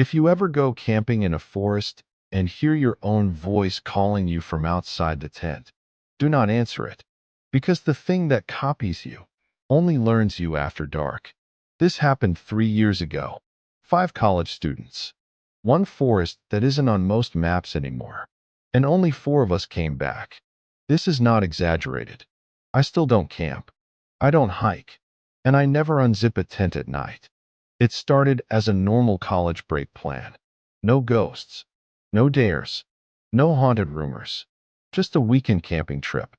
If you ever go camping in a forest and hear your own voice calling you from outside the tent, do not answer it, because the thing that copies you only learns you after dark. This happened 3 years ago. 5 college students. One forest that isn't on most maps anymore. And only 4 of us came back. This is not exaggerated. I still don't camp. I don't hike. And I never unzip a tent at night. It started as a normal college break plan. No ghosts. No dares. No haunted rumors. Just a weekend camping trip.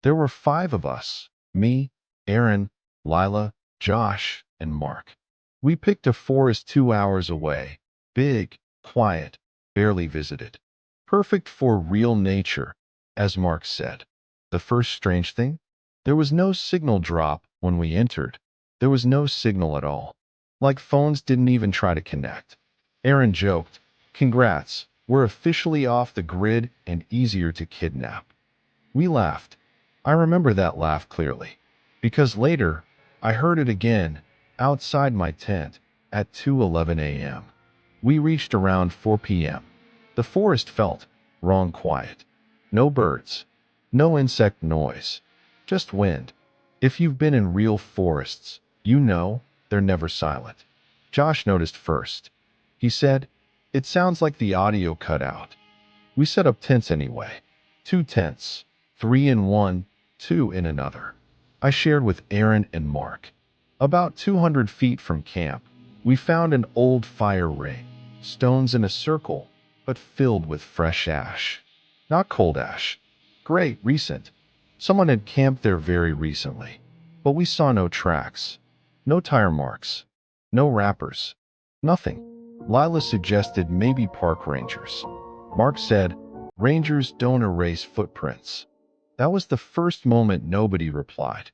There were 5 of us. Me, Aaron, Lila, Josh, and Mark. We picked a forest 2 hours away. Big, quiet, barely visited. Perfect for real nature, as Mark said. The first strange thing? There was no signal drop when we entered. There was no signal at all. Like phones didn't even try to connect. Aaron joked, "Congrats, we're officially off the grid and easier to kidnap." We laughed. I remember that laugh clearly, because later I heard it again outside my tent at 2:11 a.m. We reached around 4 p.m. The forest felt wrong quiet. No birds, no insect noise, just wind. If you've been in real forests, you know they're never silent. Josh noticed first. He said, "It sounds like the audio cut out." We set up tents anyway. 2 tents, 3 in one, 2 in another. I shared with Aaron and Mark. About 200 feet from camp, we found an old fire ring, stones in a circle, but filled with fresh ash. Not cold ash. Great, recent. Someone had camped there very recently. But we saw no tracks. No tire marks. No wrappers. Nothing. Lila suggested maybe park rangers. Mark said, "Rangers don't erase footprints." That was the first moment nobody replied.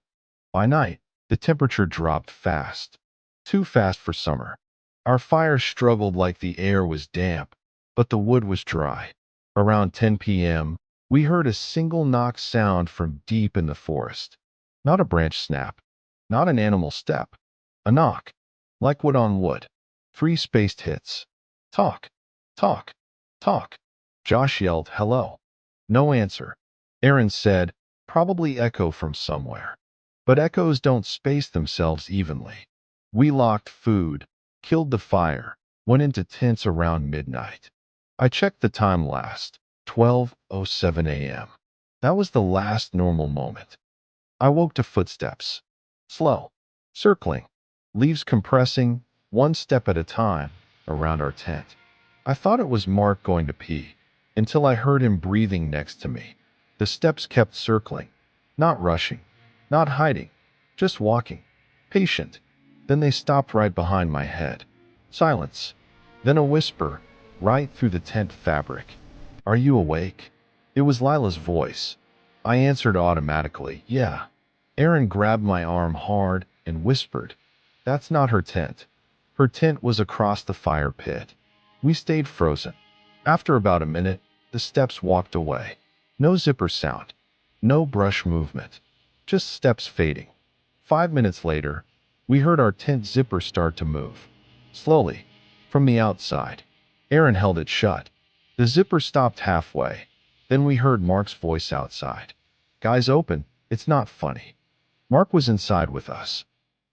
By night, the temperature dropped fast. Too fast for summer. Our fire struggled like the air was damp, but the wood was dry. Around 10 p.m., we heard a single knock sound from deep in the forest. Not a branch snap. Not an animal step. A knock. Like wood on wood. 3 spaced hits. Talk. Talk. Talk. Josh yelled, "Hello." No answer. Aaron said, "Probably echo from somewhere." But echoes don't space themselves evenly. We locked food, killed the fire, went into tents around midnight. I checked the time last, 12:07 a.m. That was the last normal moment. I woke to footsteps. Slow. Circling. Leaves compressing, 1 step at a time, around our tent. I thought it was Mark going to pee, until I heard him breathing next to me. The steps kept circling. Not rushing. Not hiding. Just walking. Patient. Then they stopped right behind my head. Silence. Then a whisper, right through the tent fabric. "Are you awake?" It was Lila's voice. I answered automatically, "Yeah." Aaron grabbed my arm hard and whispered, "That's not her tent." Her tent was across the fire pit. We stayed frozen. After about a minute, the steps walked away. No zipper sound. No brush movement. Just steps fading. 5 minutes later, we heard our tent zipper start to move. Slowly. From the outside. Aaron held it shut. The zipper stopped halfway. Then we heard Mark's voice outside. "Guys, open. It's not funny." Mark was inside with us.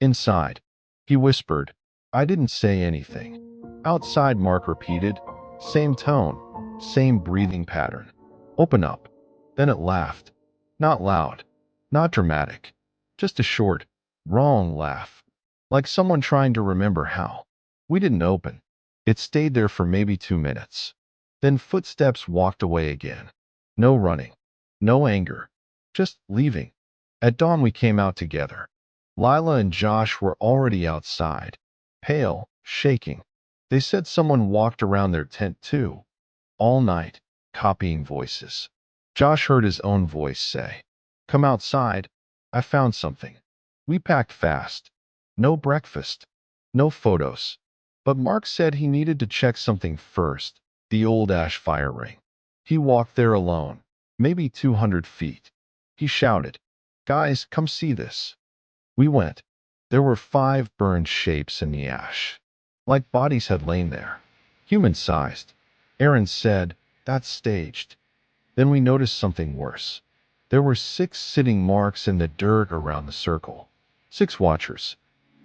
Inside. He whispered. I didn't say anything. Outside, Mark repeated. Same tone. Same breathing pattern. "Open up." Then it laughed. Not loud. Not dramatic. Just a short, wrong laugh. Like someone trying to remember how. We didn't open. It stayed there for maybe 2 minutes. Then footsteps walked away again. No running. No anger. Just leaving. At dawn we came out together. Lila and Josh were already outside. Pale, shaking. They said someone walked around their tent too. All night, copying voices. Josh heard his own voice say, "Come outside. I found something." We packed fast. No breakfast. No photos. But Mark said he needed to check something first. The old ash fire ring. He walked there alone. Maybe 200 feet. He shouted, "Guys, come see this." We went. There were 5 burned shapes in the ash. Like bodies had lain there. Human-sized. Aaron said, "That's staged." Then we noticed something worse. There were 6 sitting marks in the dirt around the circle. 6 watchers.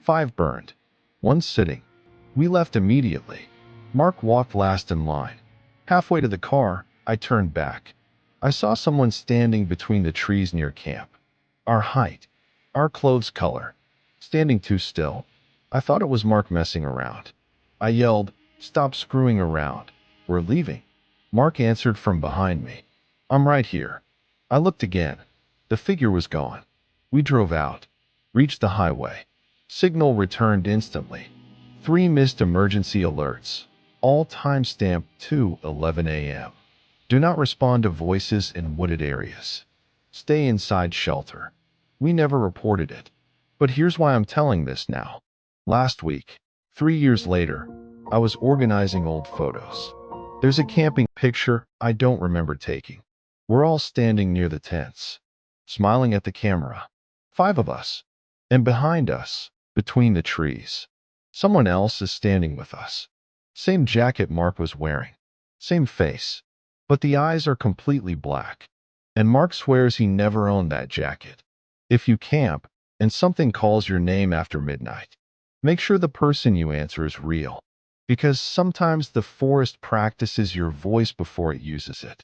5 burned. 1 sitting. We left immediately. Mark walked last in line. Halfway to the car, I turned back. I saw someone standing between the trees near camp. Our height. Our clothes color. Standing too still. I thought it was Mark messing around. I yelled, "Stop screwing around. We're leaving." Mark answered from behind me. "I'm right here." I looked again. The figure was gone. We drove out. Reached the highway. Signal returned instantly. 3 missed emergency alerts. All time-stamped 2:11 a.m. Do not respond to voices in wooded areas. Stay inside shelter. We never reported it. But here's why I'm telling this now. Last week, 3 years later, I was organizing old photos. There's a camping picture I don't remember taking. We're all standing near the tents, smiling at the camera. 5 of us. And behind us, between the trees, someone else is standing with us. Same jacket Mark was wearing. Same face. But the eyes are completely black. And Mark swears he never owned that jacket. If you camp, and something calls your name after midnight, make sure the person you answer is real. Because sometimes the forest practices your voice before it uses it.